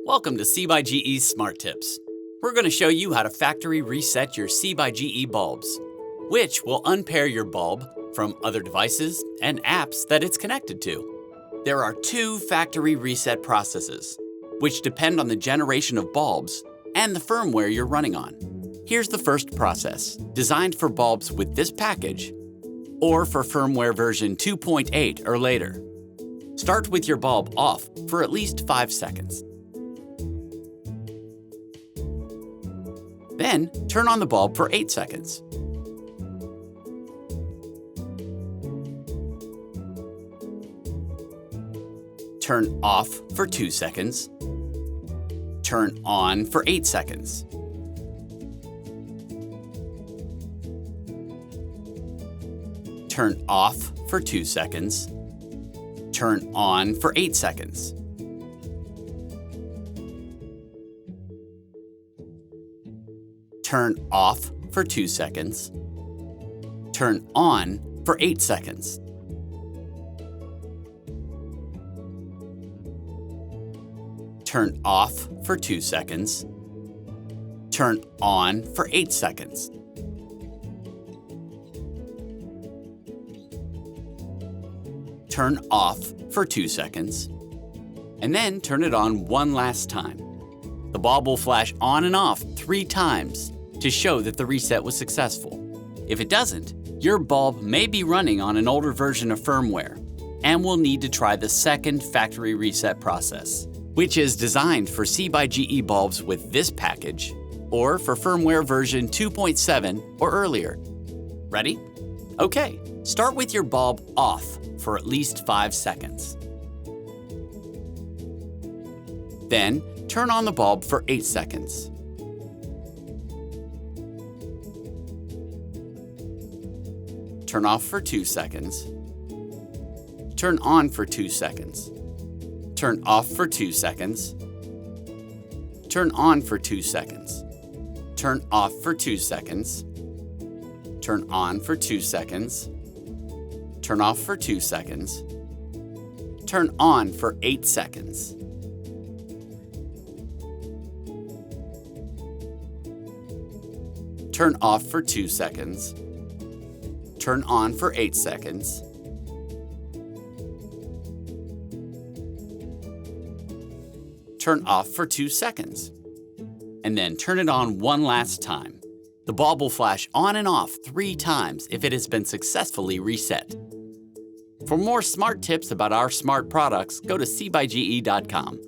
Welcome to C by GE's Smart Tips. We're going to show you how to factory reset your C by GE bulbs, which will unpair your bulb from other devices and apps that it's connected to. There are two factory reset processes, which depend on the generation of bulbs and the firmware you're running on. Here's the first process, designed for bulbs with this package or for firmware version 2.8 or later. Start with your bulb off for at least 5 seconds. Then, turn on the bulb for 8 seconds. Turn off for 2 seconds. Turn on for 8 seconds. Turn off for 2 seconds. Turn on for 8 seconds. Turn off for 2 seconds. Turn on for 8 seconds. Turn off for 2 seconds. Turn on for 8 seconds. Turn off for 2 seconds, and then turn it on one last time. The bulb will flash on and off 3 times to show that the reset was successful. If it doesn't, your bulb may be running on an older version of firmware and will need to try the second factory reset process, which is designed for C by GE bulbs with this package or for firmware version 2.7 or earlier. Ready? Okay, start with your bulb off for at least 5 seconds. Then, turn on the bulb for 8 seconds. Turn off for 2 seconds. Turn on for 2 seconds. Turn off for 2 seconds. Turn on for 2 seconds. Turn off for 2 seconds. Turn on for 2 seconds. Turn off for 2 seconds. Turn on for 8 seconds. Turn off for 2 seconds. Turn on for 8 seconds. Turn off for 2 seconds. And then turn it on one last time. The bulb will flash on and off 3 times if it has been successfully reset. For more smart tips about our smart products, go to cbyge.com.